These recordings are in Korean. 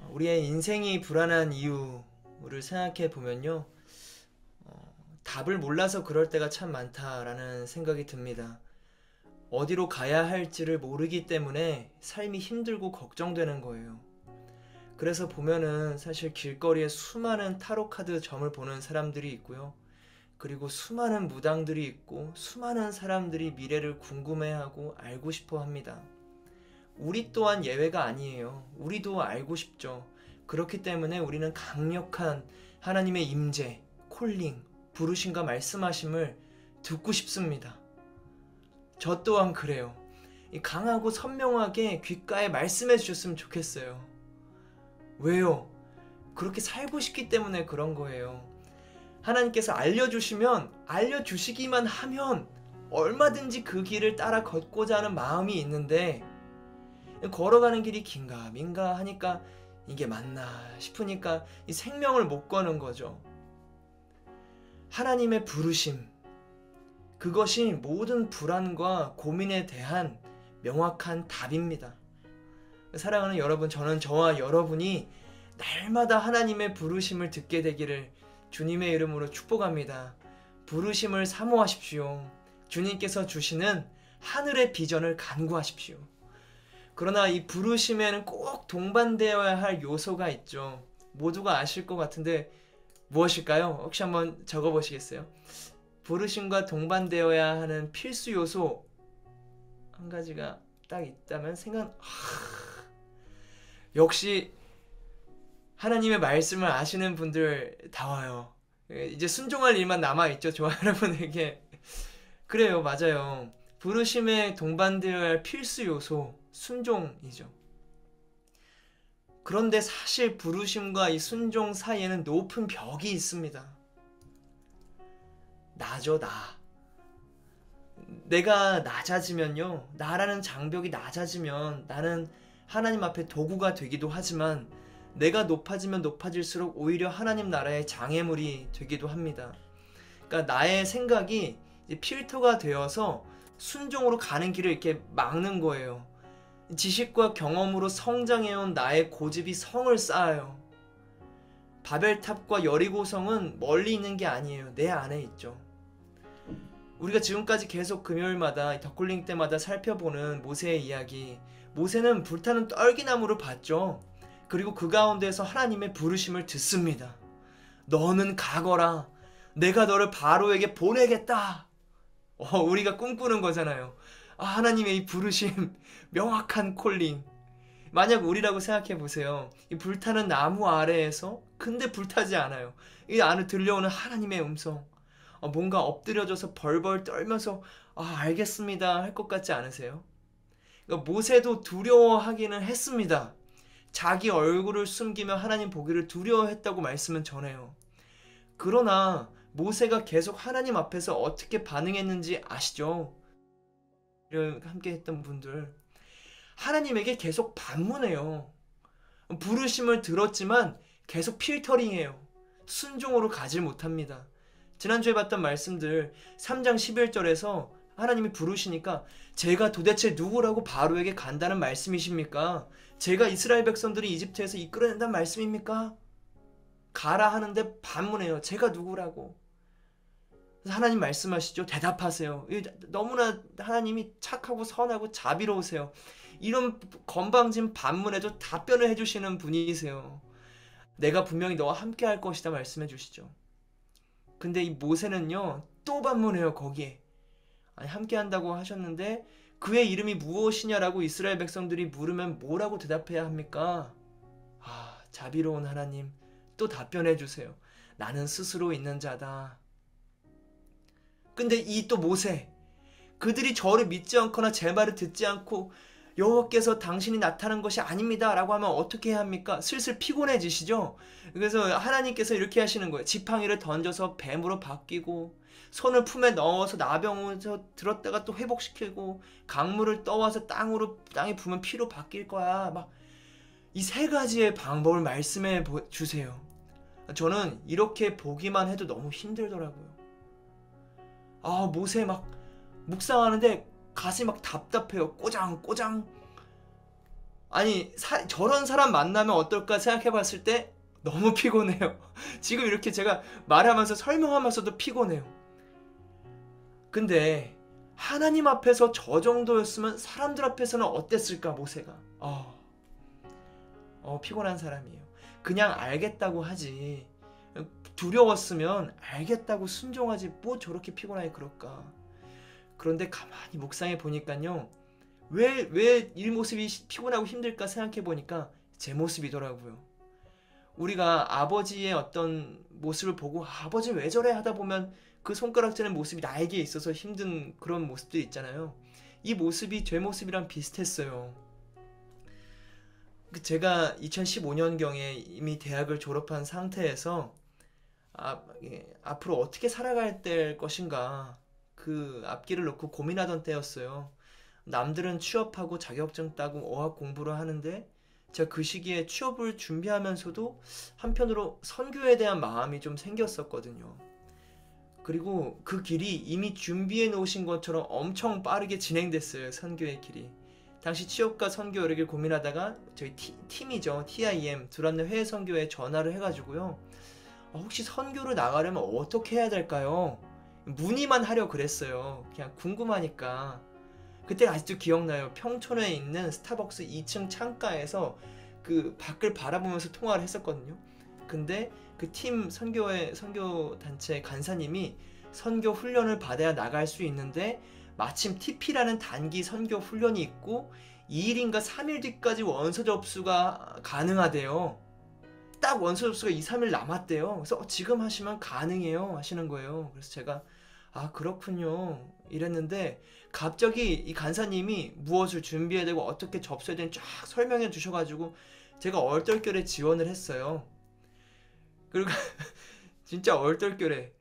우리의 인생이 불안한 이유를 생각해 보면요. 답을 몰라서 그럴 때가 참 많다라는 생각이 듭니다. 어디로 가야 할지를 모르기 때문에 삶이 힘들고 걱정되는 거예요. 그래서 보면은 사실 길거리에 수많은 타로카드 점을 보는 사람들이 있고요. 그리고 수많은 무당들이 있고 수많은 사람들이 미래를 궁금해하고 알고 싶어 합니다. 우리 또한 예외가 아니에요. 우리도 알고 싶죠. 그렇기 때문에 우리는 강력한 하나님의 임재, 콜링, 부르심과 말씀하심을 듣고 싶습니다. 저 또한 그래요. 강하고 선명하게 귓가에 말씀해 주셨으면 좋겠어요. 왜요? 그렇게 살고 싶기 때문에 그런 거예요. 하나님께서 알려주시면, 알려주시기만 하면 얼마든지 그 길을 따라 걷고자 하는 마음이 있는데, 걸어가는 길이 긴가 민가 하니까 이게 맞나 싶으니까 이 생명을 못 거는 거죠. 하나님의 부르심, 그것이 모든 불안과 고민에 대한 명확한 답입니다. 사랑하는 여러분, 저는 저와 여러분이 날마다 하나님의 부르심을 듣게 되기를 주님의 이름으로 축복합니다. 부르심을 사모하십시오. 주님께서 주시는 하늘의 비전을 간구하십시오. 그러나 이 부르심에는 꼭 동반되어야 할 요소가 있죠. 모두가 아실 것 같은데 무엇일까요? 혹시 한번 적어보시겠어요? 부르심과 동반되어야 하는 필수 요소 한 가지가 딱 있다면 역시 하나님의 말씀을 아시는 분들 다 와요. 이제 순종할 일만 남아있죠. 저와 여러분에게. 그래요. 맞아요. 부르심에 동반되어야 할 필수 요소 순종이죠. 그런데 사실 부르심과 이 순종 사이에는 높은 벽이 있습니다. 나죠, 나. 내가 낮아지면요, 나라는 장벽이 낮아지면 나는 하나님 앞에 도구가 되기도 하지만 내가 높아지면 높아질수록 오히려 하나님 나라의 장애물이 되기도 합니다. 그러니까 나의 생각이 이제 필터가 되어서 순종으로 가는 길을 이렇게 막는 거예요. 지식과 경험으로 성장해온 나의 고집이 성을 쌓아요. 바벨탑과 여리고성은 멀리 있는 게 아니에요. 내 안에 있죠. 우리가 지금까지 계속 금요일마다 덧글링 때마다 살펴보는 모세의 이야기, 모세는 불타는 떨기나무를 봤죠. 그리고 그 가운데서 하나님의 부르심을 듣습니다. 너는 가거라. 내가 너를 바로에게 보내겠다. 우리가 꿈꾸는 거잖아요. 하나님의 이 부르심, 명확한 콜링. 만약 우리라고 생각해 보세요. 이 불타는 나무 아래에서 근데 불타지 않아요. 이 안에 들려오는 하나님의 음성. 뭔가 엎드려져서 벌벌 떨면서 알겠습니다 할 것 같지 않으세요? 그러니까 모세도 두려워하기는 했습니다. 자기 얼굴을 숨기며 하나님 보기를 두려워했다고 말씀은 전해요. 그러나 모세가 계속 하나님 앞에서 어떻게 반응했는지 아시죠? 함께 했던 분들, 하나님에게 계속 반문해요. 부르심을 들었지만 계속 필터링해요. 순종으로 가질 못합니다. 지난주에 봤던 말씀들 3장 11절에서 하나님이 부르시니까 제가 도대체 누구라고 바로에게 간다는 말씀이십니까? 제가 이스라엘 백성들이 이집트에서 이끌어낸다는 말씀입니까? 가라 하는데 반문해요. 제가 누구라고. 하나님 말씀하시죠. 대답하세요. 너무나 하나님이 착하고 선하고 자비로우세요. 이런 건방진 반문에도 답변을 해주시는 분이세요. 내가 분명히 너와 함께 할 것이다 말씀해 주시죠. 근데 이 모세는요, 또 반문해요. 거기에 함께 한다고 하셨는데 그의 이름이 무엇이냐라고 이스라엘 백성들이 물으면 뭐라고 대답해야 합니까? 자비로운 하나님, 또 답변해 주세요. 나는 스스로 있는 자다. 근데 이 또 모세, 그들이 저를 믿지 않거나 제 말을 듣지 않고 여호와께서 당신이 나타난 것이 아닙니다 라고 하면 어떻게 해야 합니까? 슬슬 피곤해지시죠? 그래서 하나님께서 이렇게 하시는 거예요. 지팡이를 던져서 뱀으로 바뀌고, 손을 품에 넣어서 나병에서 들었다가 또 회복시키고, 강물을 떠와서 땅에 부으면 피로 바뀔 거야. 막 이 세 가지의 방법을 말씀해 주세요. 저는 이렇게 보기만 해도 너무 힘들더라고요. 모세 막 묵상하는데 가슴이 막 답답해요. 꼬장꼬장. 아니 저런 사람 만나면 어떨까 생각해 봤을 때 너무 피곤해요. 지금 이렇게 제가 말하면서 설명하면서도 피곤해요. 근데 하나님 앞에서 저 정도였으면 사람들 앞에서는 어땠을까 모세가. 피곤한 사람이에요. 그냥 알겠다고 하지. 두려웠으면 알겠다고 순종하지 뭐 저렇게 피곤하게 그럴까. 그런데 가만히 묵상해 보니까요. 왜 이 모습이 피곤하고 힘들까 생각해 보니까 제 모습이더라고요. 우리가 아버지의 어떤 모습을 보고 아버지 왜 저래 하다 보면 그 손가락질하는 모습이 나에게 있어서 힘든 그런 모습들이 있잖아요. 이 모습이 제 모습이랑 비슷했어요. 제가 2015년경에 이미 대학을 졸업한 상태에서 앞으로 어떻게 살아갈 때 것인가 그 앞길을 놓고 고민하던 때였어요. 남들은 취업하고 자격증 따고 어학 공부를 하는데 제가 그 시기에 취업을 준비하면서도 한편으로 선교에 대한 마음이 좀 생겼었거든요. 그리고 그 길이 이미 준비해 놓으신 것처럼 엄청 빠르게 진행됐어요. 선교의 길이. 당시 취업과 선교 여러 길 고민하다가 저희 팀이죠. TIM 두란노 해외 선교에 전화를 해가지고요. 혹시 선교를 나가려면 어떻게 해야 될까요? 문의만 하려 그랬어요. 그냥 궁금하니까. 그때 아직도 기억나요. 평촌에 있는 스타벅스 2층 창가에서 그 밖을 바라보면서 통화를 했었거든요. 근데 그 팀 선교 단체 간사님이 선교 훈련을 받아야 나갈 수 있는데 마침 TP라는 단기 선교 훈련이 있고 2일인가 3일 뒤까지 원서 접수가 가능하대요. 딱 원서 접수가 2, 3일 남았대요. 그래서 지금 하시면 가능해요 하시는 거예요. 그래서 제가 그렇군요 이랬는데 갑자기 이 간사님이 무엇을 준비해야 되고 어떻게 접수해야 되는지 쫙 설명해 주셔가지고 제가 얼떨결에 지원을 했어요. 그리고 진짜 얼떨결에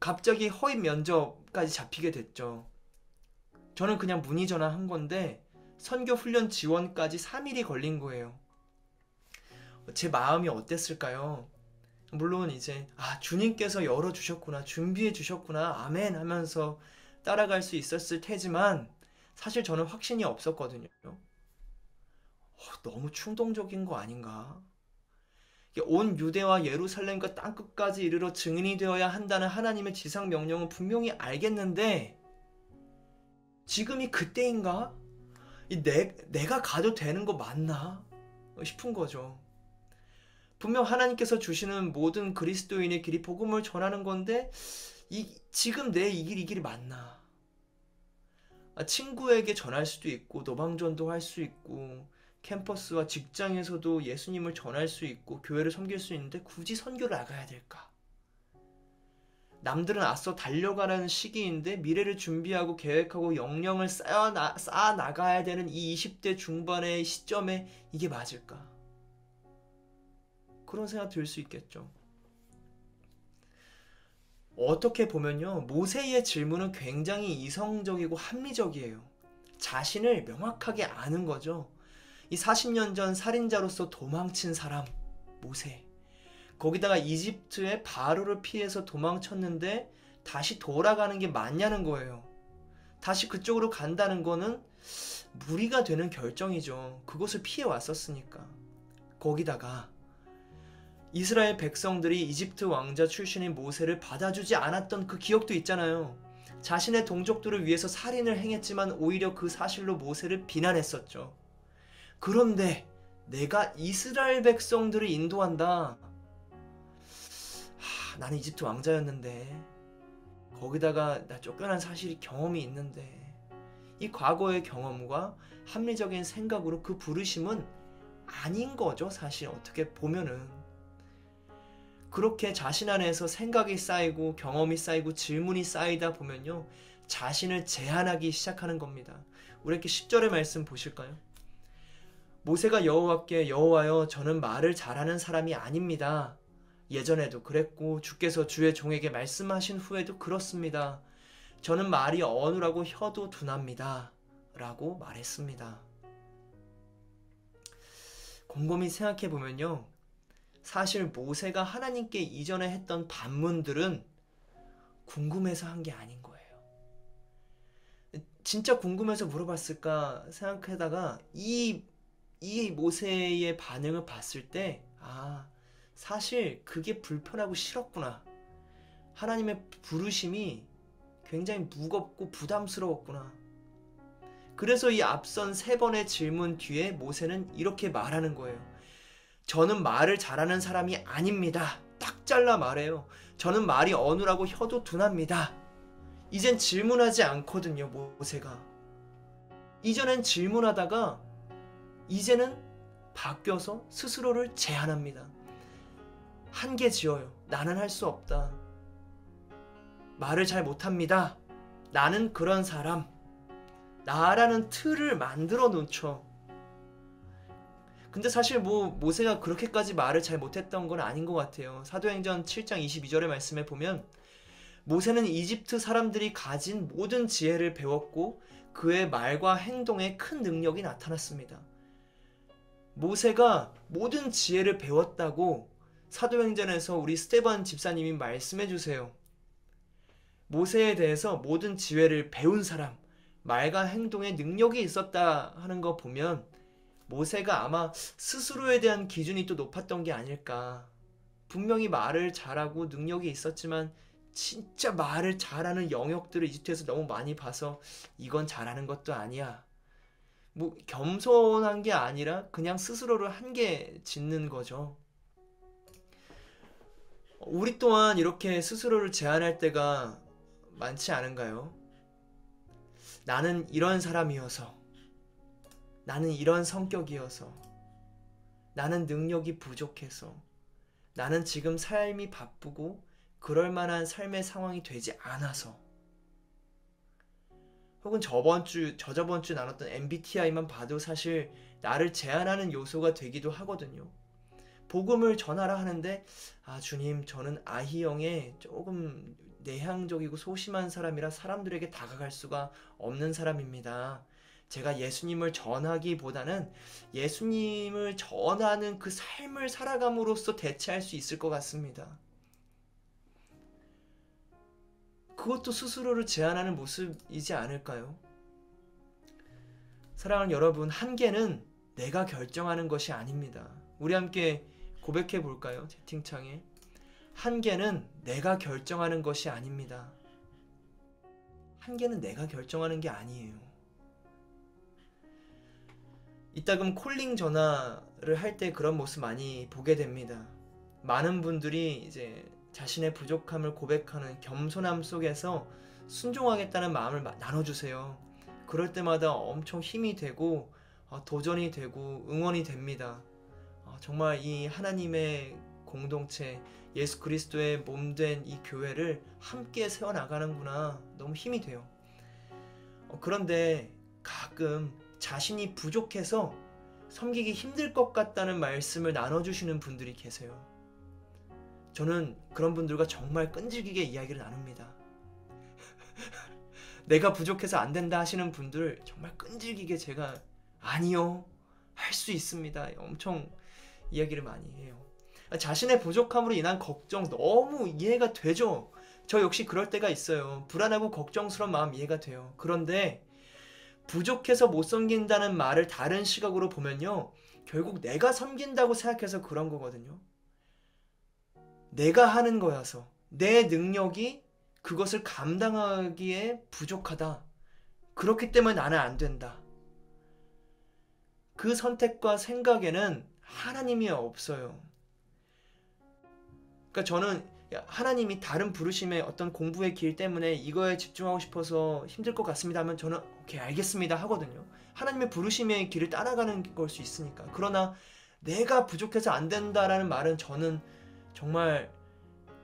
갑자기 허위 면접까지 잡히게 됐죠. 저는 그냥 문의 전화한 건데 선교 훈련 지원까지 3일이 걸린 거예요. 제 마음이 어땠을까요? 물론 이제 주님께서 열어주셨구나, 준비해 주셨구나, 아멘 하면서 따라갈 수 있었을 테지만 사실 저는 확신이 없었거든요. 너무 충동적인 거 아닌가? 온 유대와 예루살렘과 땅끝까지 이르러 증인이 되어야 한다는 하나님의 지상 명령은 분명히 알겠는데 지금이 그때인가? 내가 가도 되는 거 맞나? 싶은 거죠. 분명 하나님께서 주시는 모든 그리스도인의 길이 복음을 전하는 건데 지금 내 이 길이 맞나? 친구에게 전할 수도 있고 노방전도 할 수 있고 캠퍼스와 직장에서도 예수님을 전할 수 있고 교회를 섬길 수 있는데 굳이 선교를 나가야 될까? 남들은 앞서 달려가는 시기인데 미래를 준비하고 계획하고 역량을 쌓아 나가야 되는 이 20대 중반의 시점에 이게 맞을까? 그런 생각 들 수 있겠죠. 어떻게 보면요, 모세의 질문은 굉장히 이성적이고 합리적이에요. 자신을 명확하게 아는 거죠. 이 40년 전 살인자로서 도망친 사람 모세, 거기다가 이집트의 바로를 피해서 도망쳤는데 다시 돌아가는 게 맞냐는 거예요. 다시 그쪽으로 간다는 거는 무리가 되는 결정이죠. 그곳을 피해 왔었으니까. 거기다가 이스라엘 백성들이 이집트 왕자 출신인 모세를 받아주지 않았던 그 기억도 있잖아요. 자신의 동족들을 위해서 살인을 행했지만 오히려 그 사실로 모세를 비난했었죠. 그런데 내가 이스라엘 백성들을 인도한다. 나는 이집트 왕자였는데 거기다가 나 쫓겨난 사실이 경험이 있는데 이 과거의 경험과 합리적인 생각으로 그 부르심은 아닌 거죠. 사실 어떻게 보면은 그렇게 자신 안에서 생각이 쌓이고 경험이 쌓이고 질문이 쌓이다 보면요 자신을 제한하기 시작하는 겁니다. 우리 이렇게 10절의 말씀 보실까요? 모세가 여호와께 여호와여 저는 말을 잘하는 사람이 아닙니다. 예전에도 그랬고 주께서 주의 종에게 말씀하신 후에도 그렇습니다. 저는 말이 어눌하고 혀도 둔합니다. 라고 말했습니다. 곰곰이 생각해보면요. 사실 모세가 하나님께 이전에 했던 반문들은 궁금해서 한 게 아닌 거예요. 진짜 궁금해서 물어봤을까 생각하다가 이 이 모세의 반응을 봤을 때, 아, 사실 그게 불편하고 싫었구나. 하나님의 부르심이 굉장히 무겁고 부담스러웠구나. 그래서 이 앞선 3번의 질문 뒤에 모세는 이렇게 말하는 거예요. 저는 말을 잘하는 사람이 아닙니다. 딱 잘라 말해요. 저는 말이 어눌하고 혀도 둔합니다. 이젠 질문하지 않거든요, 모세가. 이전엔 질문하다가 이제는 바뀌어서 스스로를 제한합니다. 한계 지어요. 나는 할 수 없다. 말을 잘 못합니다. 나는 그런 사람. 나라는 틀을 만들어 놓죠. 근데 사실 모세가 그렇게까지 말을 잘 못했던 건 아닌 것 같아요. 사도행전 7장 22절의 말씀에 보면 모세는 이집트 사람들이 가진 모든 지혜를 배웠고 그의 말과 행동에 큰 능력이 나타났습니다. 모세가 모든 지혜를 배웠다고 사도행전에서 우리 스데반 집사님이 말씀해 주세요. 모세에 대해서 모든 지혜를 배운 사람, 말과 행동에 능력이 있었다 하는 거 보면 모세가 아마 스스로에 대한 기준이 또 높았던 게 아닐까. 분명히 말을 잘하고 능력이 있었지만 진짜 말을 잘하는 영역들을 이집트에서 너무 많이 봐서 이건 잘하는 것도 아니야. 겸손한 게 아니라 그냥 스스로를 한계 짓는 거죠. 우리 또한 이렇게 스스로를 제한할 때가 많지 않은가요? 나는 이런 사람이어서, 나는 이런 성격이어서, 나는 능력이 부족해서, 나는 지금 삶이 바쁘고 그럴 만한 삶의 상황이 되지 않아서, 혹은 저저번 주 나눴던 MBTI만 봐도 사실 나를 제한하는 요소가 되기도 하거든요. 복음을 전하라 하는데, 아, 주님, 저는 I형의 조금 내향적이고 소심한 사람이라 사람들에게 다가갈 수가 없는 사람입니다. 제가 예수님을 전하기보다는 예수님을 전하는 그 삶을 살아감으로써 대체할 수 있을 것 같습니다. 그것도 스스로를 제한하는 모습이지 않을까요? 사랑하는 여러분, 한계는 내가 결정하는 것이 아닙니다. 우리 함께 고백해 볼까요? 채팅창에. 한계는 내가 결정하는 것이 아닙니다. 한계는 내가 결정하는 게 아니에요. 이따금 콜링 전화를 할 때 그런 모습 많이 보게 됩니다. 많은 분들이 이제 자신의 부족함을 고백하는 겸손함 속에서 순종하겠다는 마음을 나눠주세요. 그럴 때마다 엄청 힘이 되고 도전이 되고 응원이 됩니다. 정말 이 하나님의 공동체, 예수 그리스도의 몸된 이 교회를 함께 세워나가는구나, 너무 힘이 돼요. 그런데 가끔 자신이 부족해서 섬기기 힘들 것 같다는 말씀을 나눠주시는 분들이 계세요. 저는 그런 분들과 정말 끈질기게 이야기를 나눕니다. 내가 부족해서 안 된다 하시는 분들 정말 끈질기게 제가 아니요, 할 수 있습니다, 엄청 이야기를 많이 해요. 자신의 부족함으로 인한 걱정 너무 이해가 되죠. 저 역시 그럴 때가 있어요. 불안하고 걱정스러운 마음 이해가 돼요. 그런데 부족해서 못 섬긴다는 말을 다른 시각으로 보면요, 결국 내가 섬긴다고 생각해서 그런 거거든요. 내가 하는 거여서, 내 능력이 그것을 감당하기에 부족하다. 그렇기 때문에 나는 안 된다. 그 선택과 생각에는 하나님이 없어요. 그러니까 저는 하나님이 다른 부르심의 어떤 공부의 길 때문에 이거에 집중하고 싶어서 힘들 것 같습니다 하면 저는 오케이, 알겠습니다 하거든요. 하나님의 부르심의 길을 따라가는 걸 수 있으니까. 그러나 내가 부족해서 안 된다라는 말은 저는 정말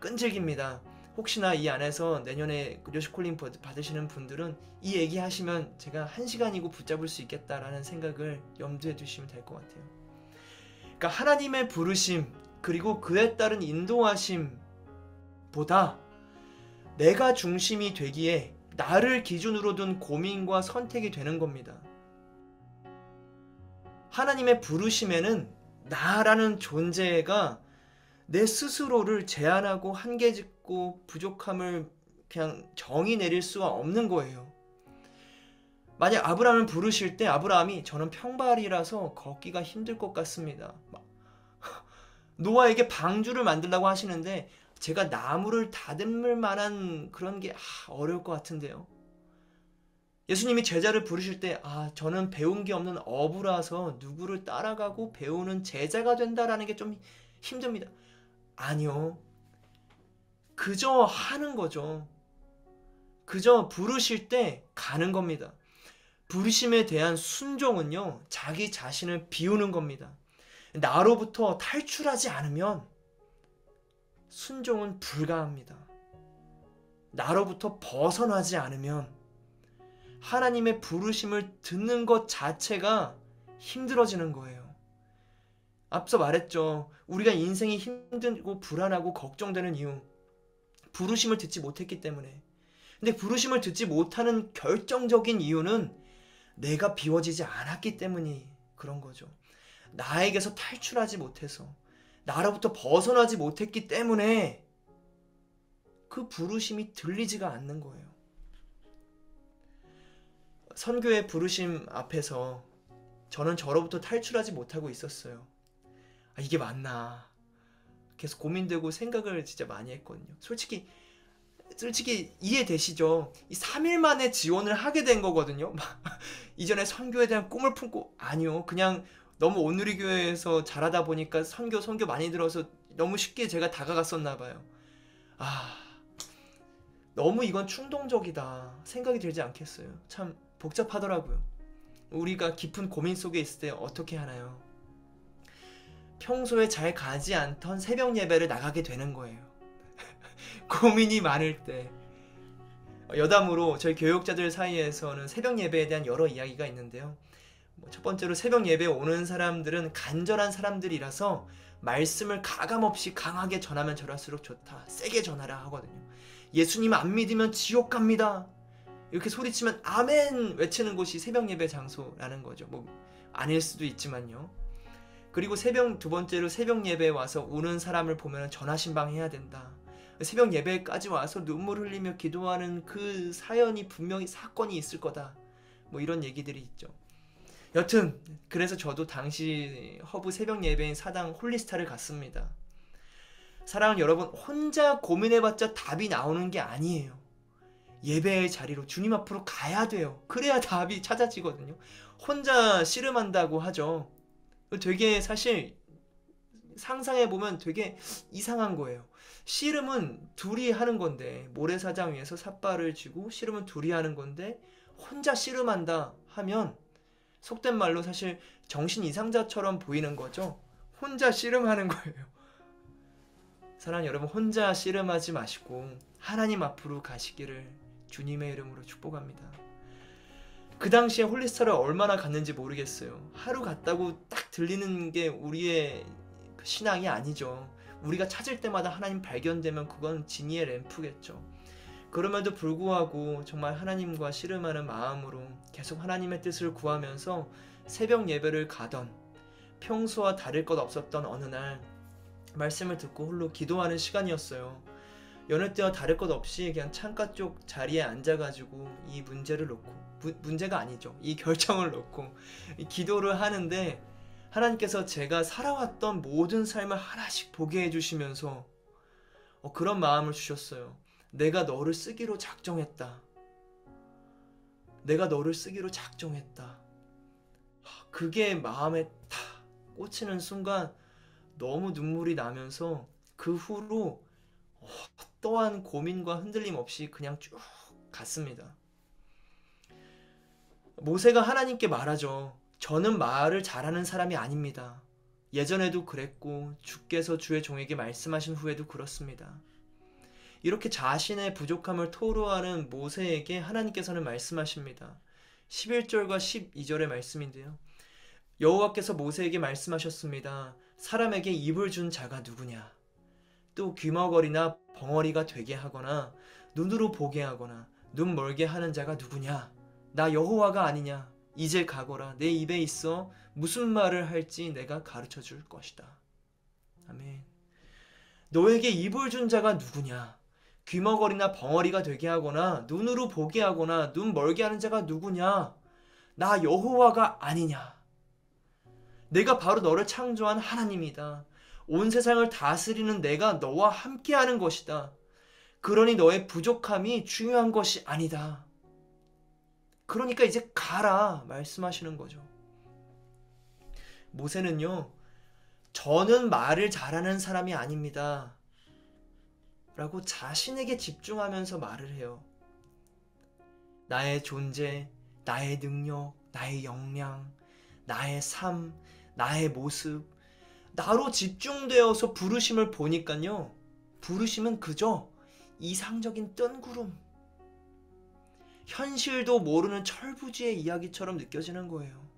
끈질깁니다. 혹시나 이 안에서 내년에 료시콜링 받으시는 분들은 이 얘기 하시면 제가 1시간이고 붙잡을 수 있겠다라는 생각을 염두에 두시면 될 것 같아요. 그러니까 하나님의 부르심 그리고 그에 따른 인도하심보다 내가 중심이 되기에 나를 기준으로 둔 고민과 선택이 되는 겁니다. 하나님의 부르심에는 나라는 존재가 내 스스로를 제한하고 한계짓고 부족함을 그냥 정의 내릴 수가 없는 거예요. 만약 아브라함을 부르실 때 아브라함이 저는 평발이라서 걷기가 힘들 것 같습니다. 노아에게 방주를 만들라고 하시는데 제가 나무를 다듬을 만한 그런 게 어려울 것 같은데요. 예수님이 제자를 부르실 때 저는 배운 게 없는 어부라서 누구를 따라가고 배우는 제자가 된다라는 게 좀 힘듭니다. 아니요. 그저 하는 거죠. 그저 부르실 때 가는 겁니다. 부르심에 대한 순종은요, 자기 자신을 비우는 겁니다. 나로부터 탈출하지 않으면 순종은 불가합니다. 나로부터 벗어나지 않으면 하나님의 부르심을 듣는 것 자체가 힘들어지는 거예요. 앞서 말했죠. 우리가 인생이 힘들고 불안하고 걱정되는 이유, 부르심을 듣지 못했기 때문에. 근데 부르심을 듣지 못하는 결정적인 이유는 내가 비워지지 않았기 때문이 그런 거죠. 나에게서 탈출하지 못해서, 나로부터 벗어나지 못했기 때문에 그 부르심이 들리지가 않는 거예요. 선교의 부르심 앞에서 저는 저로부터 탈출하지 못하고 있었어요. 이게 맞나? 계속 고민되고 생각을 진짜 많이 했거든요. 솔직히 이해되시죠? 이 3일 만에 지원을 하게 된 거거든요. 이전에 선교에 대한 꿈을 품고, 아니요. 그냥 너무 온누리교회에서 자라다 보니까 선교 많이 들어서 너무 쉽게 제가 다가갔었나 봐요. 너무 이건 충동적이다 생각이 들지 않겠어요? 참 복잡하더라고요. 우리가 깊은 고민 속에 있을 때 어떻게 하나요? 평소에 잘 가지 않던 새벽 예배를 나가게 되는 거예요. 고민이 많을 때. 여담으로 저희 교육자들 사이에서는 새벽 예배에 대한 여러 이야기가 있는데요. 첫 번째로 새벽 예배에 오는 사람들은 간절한 사람들이라서 말씀을 가감없이 강하게 전하면 전할수록 좋다. 세게 전하라 하거든요. 예수님 안 믿으면 지옥 갑니다. 이렇게 소리치면 아멘 외치는 곳이 새벽 예배 장소라는 거죠. 아닐 수도 있지만요. 그리고 두 번째로 새벽 예배에 와서 우는 사람을 보면 전화신방 해야 된다. 새벽 예배까지 와서 눈물 흘리며 기도하는 그 사연이 분명히 사건이 있을 거다. 이런 얘기들이 있죠. 여튼 그래서 저도 당시 허브 새벽 예배인 사당 홀리스타를 갔습니다. 사랑하는 여러분, 혼자 고민해봤자 답이 나오는 게 아니에요. 예배의 자리로 주님 앞으로 가야 돼요. 그래야 답이 찾아지거든요. 혼자 씨름한다고 하죠. 되게 사실 상상해보면 되게 이상한 거예요. 씨름은 둘이 하는 건데, 모래사장 위에서 삿발을 쥐고 씨름은 둘이 하는 건데 혼자 씨름한다 하면 속된 말로 사실 정신 이상자처럼 보이는 거죠. 혼자 씨름하는 거예요. 사랑하는 여러분, 혼자 씨름하지 마시고 하나님 앞으로 가시기를 주님의 이름으로 축복합니다. 그 당시에 홀리스타를 얼마나 갔는지 모르겠어요. 하루 갔다고 딱 들리는 게 우리의 신앙이 아니죠. 우리가 찾을 때마다 하나님 발견되면 그건 진리의 램프겠죠. 그럼에도 불구하고 정말 하나님과 씨름하는 마음으로 계속 하나님의 뜻을 구하면서 새벽 예배를 가던, 평소와 다를 것 없었던 어느 날 말씀을 듣고 홀로 기도하는 시간이었어요. 여느 때와 다를 것 없이 그냥 창가 쪽 자리에 앉아가지고 이 문제를 놓고, 문제가 아니죠, 이 결정을 놓고 기도를 하는데 하나님께서 제가 살아왔던 모든 삶을 하나씩 보게 해주시면서 그런 마음을 주셨어요. 내가 너를 쓰기로 작정했다. 내가 너를 쓰기로 작정했다. 그게 마음에 탁 꽂히는 순간 너무 눈물이 나면서 그 후로 어떠한 고민과 흔들림 없이 그냥 쭉 갔습니다. 모세가 하나님께 말하죠. 저는 말을 잘하는 사람이 아닙니다. 예전에도 그랬고 주께서 주의 종에게 말씀하신 후에도 그렇습니다. 이렇게 자신의 부족함을 토로하는 모세에게 하나님께서는 말씀하십니다. 11절과 12절의 말씀인데요. 여호와께서 모세에게 말씀하셨습니다. 사람에게 입을 준 자가 누구냐? 또 귀머거리나 벙어리가 되게 하거나 눈으로 보게 하거나 눈 멀게 하는 자가 누구냐? 나 여호와가 아니냐? 이제 가거라. 내 입에 있어 무슨 말을 할지 내가 가르쳐 줄 것이다. 아멘. 너에게 입을 준 자가 누구냐? 귀머거리나 벙어리가 되게 하거나 눈으로 보게 하거나 눈 멀게 하는 자가 누구냐? 나 여호와가 아니냐? 내가 바로 너를 창조한 하나님이다. 온 세상을 다스리는 내가 너와 함께하는 것이다. 그러니 너의 부족함이 중요한 것이 아니다. 그러니까 이제 가라 말씀하시는 거죠. 모세는요, 저는 말을 잘하는 사람이 아닙니다 라고 자신에게 집중하면서 말을 해요. 나의 존재, 나의 능력, 나의 역량, 나의 삶, 나의 모습, 나로 집중되어서 부르심을 보니까요, 부르심은 그저 이상적인 뜬구름, 현실도 모르는 철부지의 이야기처럼 느껴지는 거예요.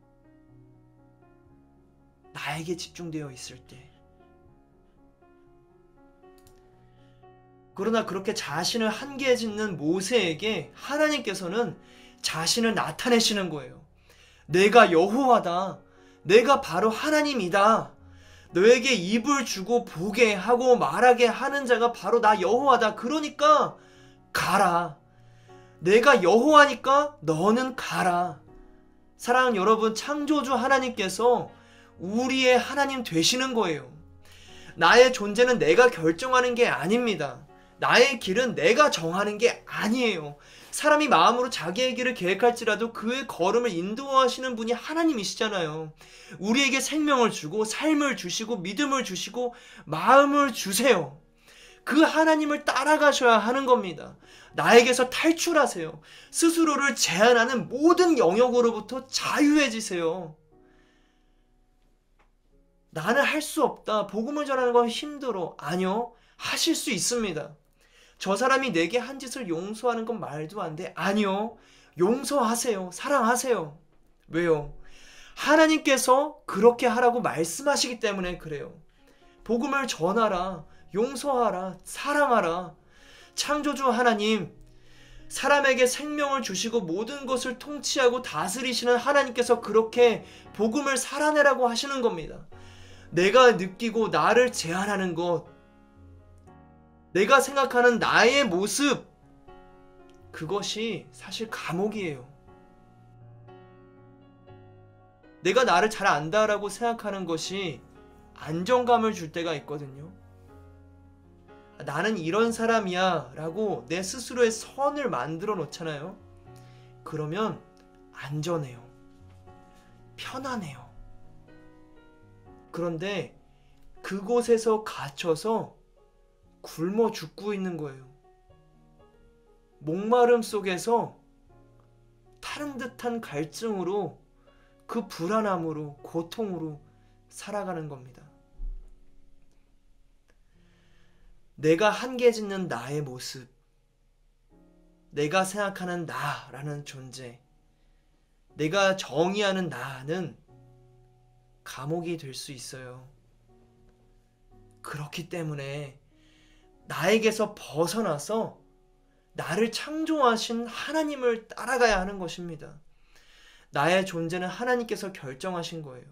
나에게 집중되어 있을 때. 그러나 그렇게 자신을 한계에 짓는 모세에게 하나님께서는 자신을 나타내시는 거예요. 내가 여호와다. 내가 바로 하나님이다. 너에게 입을 주고 보게 하고 말하게 하는 자가 바로 나 여호와다. 그러니까 가라. 내가 여호와니까 너는 가라. 사랑하는 여러분, 창조주 하나님께서 우리의 하나님 되시는 거예요. 나의 존재는 내가 결정하는 게 아닙니다. 나의 길은 내가 정하는 게 아니에요. 사람이 마음으로 자기의 길을 계획할지라도 그의 걸음을 인도하시는 분이 하나님이시잖아요. 우리에게 생명을 주고 삶을 주시고 믿음을 주시고 마음을 주세요. 그 하나님을 따라가셔야 하는 겁니다. 나에게서 탈출하세요. 스스로를 제한하는 모든 영역으로부터 자유해지세요. 나는 할 수 없다. 복음을 전하는 건 힘들어. 아니요. 하실 수 있습니다. 저 사람이 내게 한 짓을 용서하는 건 말도 안 돼. 아니요. 용서하세요. 사랑하세요. 왜요? 하나님께서 그렇게 하라고 말씀하시기 때문에 그래요. 복음을 전하라. 용서하라. 사랑하라. 창조주 하나님, 사람에게 생명을 주시고 모든 것을 통치하고 다스리시는 하나님께서 그렇게 복음을 살아내라고 하시는 겁니다. 내가 느끼고 나를 제한하는 것, 내가 생각하는 나의 모습, 그것이 사실 감옥이에요. 내가 나를 잘 안다라고 생각하는 것이 안정감을 줄 때가 있거든요. 나는 이런 사람이야 라고 내 스스로의 선을 만들어 놓잖아요. 그러면 안전해요. 편안해요. 그런데 그곳에서 갇혀서 굶어 죽고 있는 거예요. 목마름 속에서 타는 듯한 갈증으로, 그 불안함으로, 고통으로 살아가는 겁니다. 내가 한계 짓는 나의 모습, 내가 생각하는 나라는 존재, 내가 정의하는 나는 감옥이 될 수 있어요. 그렇기 때문에 나에게서 벗어나서 나를 창조하신 하나님을 따라가야 하는 것입니다. 나의 존재는 하나님께서 결정하신 거예요.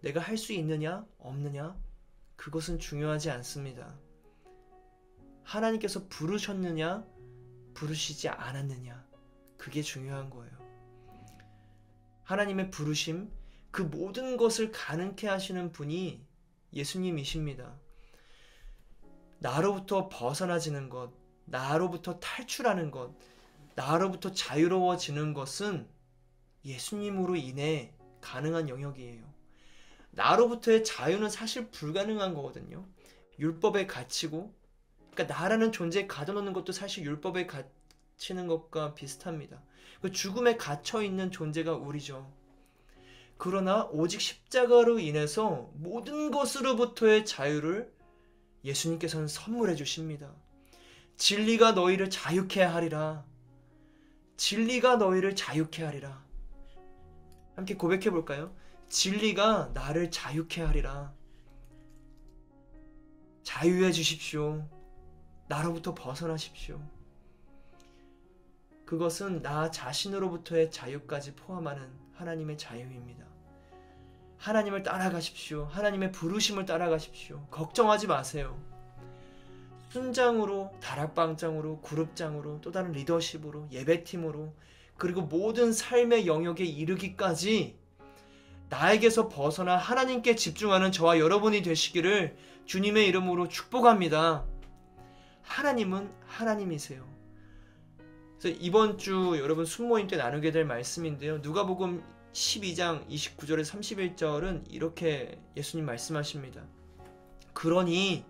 내가 할 수 있느냐, 없느냐, 그것은 중요하지 않습니다. 하나님께서 부르셨느냐, 부르시지 않았느냐, 그게 중요한 거예요. 하나님의 부르심, 그 모든 것을 가능케 하시는 분이 예수님이십니다. 나로부터 벗어나지는 것, 나로부터 탈출하는 것, 나로부터 자유로워지는 것은 예수님으로 인해 가능한 영역이에요. 나로부터의 자유는 사실 불가능한 거거든요. 율법에 갇히고, 그러니까 나라는 존재에 가둬놓는 것도 사실 율법에 갇히는 것과 비슷합니다. 그 죽음에 갇혀있는 존재가 우리죠. 그러나 오직 십자가로 인해서 모든 것으로부터의 자유를 예수님께서는 선물해 주십니다. 진리가 너희를 자유케 하리라. 진리가 너희를 자유케 하리라. 함께 고백해 볼까요? 진리가 나를 자유케 하리라. 자유해 주십시오. 나로부터 벗어나십시오. 그것은 나 자신으로부터의 자유까지 포함하는 하나님의 자유입니다. 하나님을 따라가십시오. 하나님의 부르심을 따라가십시오. 걱정하지 마세요. 순장으로, 다락방장으로, 그룹장으로, 또 다른 리더십으로, 예배팀으로 그리고 모든 삶의 영역에 이르기까지 나에게서 벗어나 하나님께 집중하는 저와 여러분이 되시기를 주님의 이름으로 축복합니다. 하나님은 하나님이세요. 그래서 이번 주 여러분 순모임 때 나누게 될 말씀인데요. 누가복음 12장 29절에 31절은 이렇게 예수님 말씀하십니다. 그러니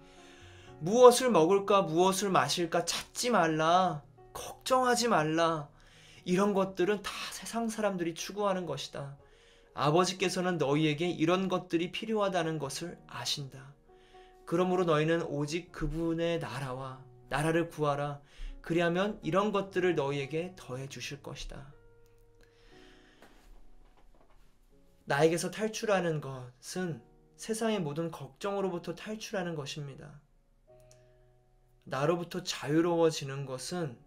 무엇을 먹을까 무엇을 마실까 찾지 말라. 걱정하지 말라. 이런 것들은 다 세상 사람들이 추구하는 것이다. 아버지께서는 너희에게 이런 것들이 필요하다는 것을 아신다. 그러므로 너희는 오직 그분의 나라를 구하라. 그리하면 이런 것들을 너희에게 더해 주실 것이다. 나에게서 탈출하는 것은 세상의 모든 걱정으로부터 탈출하는 것입니다. 나로부터 자유로워지는 것은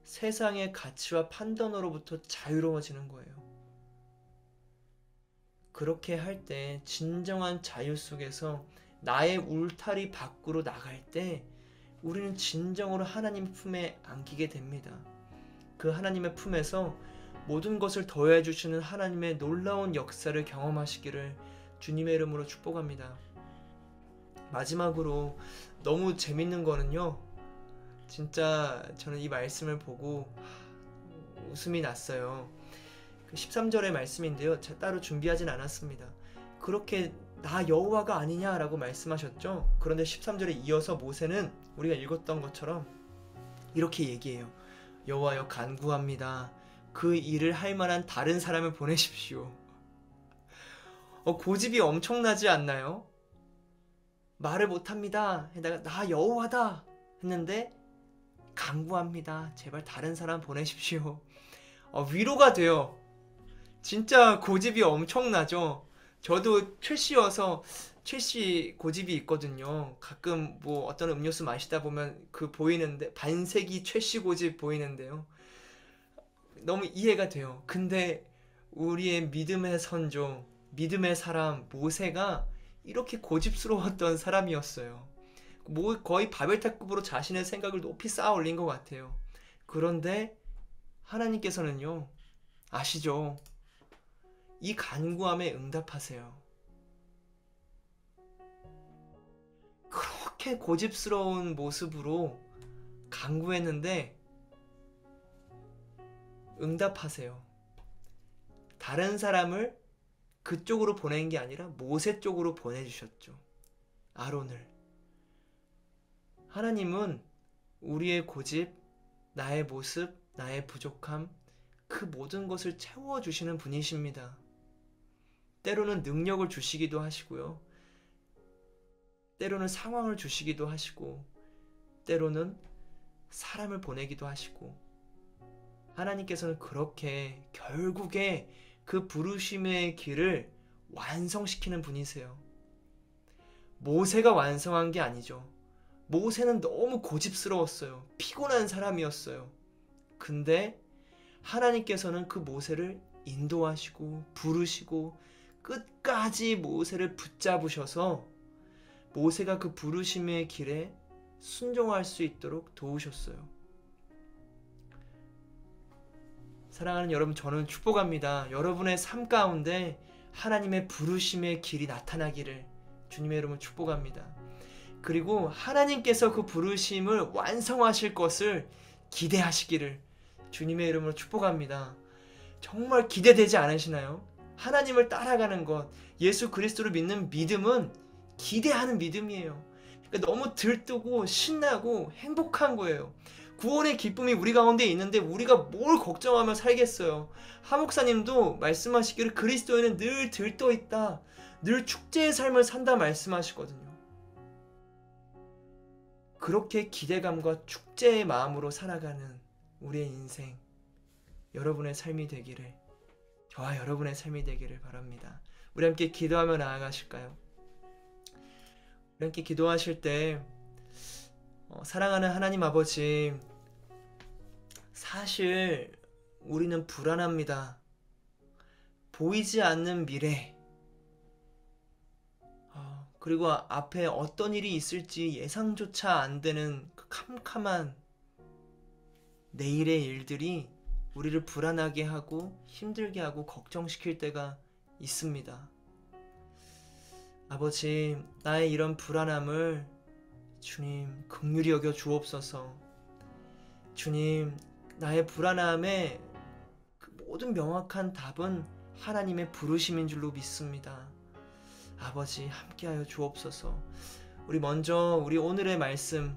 세상의 가치와 판단으로부터 자유로워지는 거예요. 그렇게 할 때 진정한 자유 속에서 나의 울타리 밖으로 나갈 때 우리는 진정으로 하나님 품에 안기게 됩니다. 그 하나님의 품에서 모든 것을 더해 주시는 하나님의 놀라운 역사를 경험하시기를 주님의 이름으로 축복합니다. 마지막으로 너무 재밌는 거는요. 진짜 저는 이 말씀을 보고 웃음이 났어요. 그 13절의 말씀인데요. 제가 따로 준비하진 않았습니다. 그렇게 나 여호와가 아니냐라고 말씀하셨죠. 그런데 13절에 이어서 모세는 우리가 읽었던 것처럼 이렇게 얘기해요. 여호와여 간구합니다. 그 일을 할 만한 다른 사람을 보내십시오. 고집이 엄청나지 않나요? 말을 못합니다. 나 여호와다 했는데 간구합니다. 제발 다른 사람 보내십시오. 위로가 돼요. 진짜 고집이 엄청나죠. 저도 최씨여서 최씨 고집이 있거든요. 가끔 뭐 어떤 음료수 마시다 보면 보이는데 반세기 최씨 고집 보이는데요. 너무 이해가 돼요. 근데 우리의 믿음의 선조, 믿음의 사람 모세가 이렇게 고집스러웠던 사람이었어요. 거의 바벨탑급으로 자신의 생각을 높이 쌓아 올린 것 같아요. 그런데 하나님께서는요, 아시죠? 이 간구함에 응답하세요. 그렇게 고집스러운 모습으로 간구했는데 응답하세요. 다른 사람을 그쪽으로 보낸 게 아니라 모세 쪽으로 보내주셨죠. 아론을. 하나님은 우리의 고집, 나의 모습, 나의 부족함, 그 모든 것을 채워주시는 분이십니다. 때로는 능력을 주시기도 하시고요. 때로는 상황을 주시기도 하시고, 때로는 사람을 보내기도 하시고, 하나님께서는 그렇게 결국에 그 부르심의 길을 완성시키는 분이세요. 모세가 완성한 게 아니죠. 모세는 너무 고집스러웠어요. 피곤한 사람이었어요. 근데 하나님께서는 그 모세를 인도하시고 부르시고 끝까지 모세를 붙잡으셔서 모세가 그 부르심의 길에 순종할 수 있도록 도우셨어요. 사랑하는 여러분, 저는 축복합니다. 여러분의 삶 가운데 하나님의 부르심의 길이 나타나기를 주님의 이름으로 축복합니다. 그리고 하나님께서 그 부르심을 완성하실 것을 기대하시기를 주님의 이름으로 축복합니다. 정말 기대되지 않으시나요? 하나님을 따라가는 것, 예수 그리스도를 믿는 믿음은 기대하는 믿음이에요. 그러니까 너무 들뜨고 신나고 행복한 거예요. 구원의 기쁨이 우리 가운데 있는데 우리가 뭘 걱정하며 살겠어요. 하목사님도 말씀하시기를 그리스도에는 늘 들떠 있다, 늘 축제의 삶을 산다 말씀하시거든요. 그렇게 기대감과 축제의 마음으로 살아가는 우리의 인생, 여러분의 삶이 되기를, 저와 여러분의 삶이 되기를 바랍니다. 우리 함께 기도하며 나아가실까요? 우리 함께 기도하실 때 사랑하는 하나님 아버지, 사실 우리는 불안합니다. 보이지 않는 미래, 그리고 앞에 어떤 일이 있을지 예상조차 안 되는 그 캄캄한 내일의 일들이 우리를 불안하게 하고 힘들게 하고 걱정시킬 때가 있습니다. 아버지, 나의 이런 불안함을 주님 긍휼히 여겨 주옵소서. 주님, 나의 불안함에 그 모든 명확한 답은 하나님의 부르심인 줄로 믿습니다. 아버지, 함께하여 주옵소서. 우리 먼저 우리 오늘의 말씀,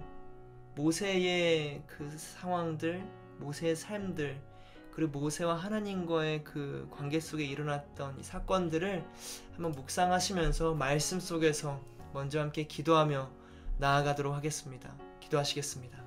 모세의 그 상황들, 모세의 삶들, 그리고 모세와 하나님과의 그 관계 속에 일어났던 이 사건들을 한번 묵상하시면서 말씀 속에서 먼저 함께 기도하며 나아가도록 하겠습니다. 기도하시겠습니다.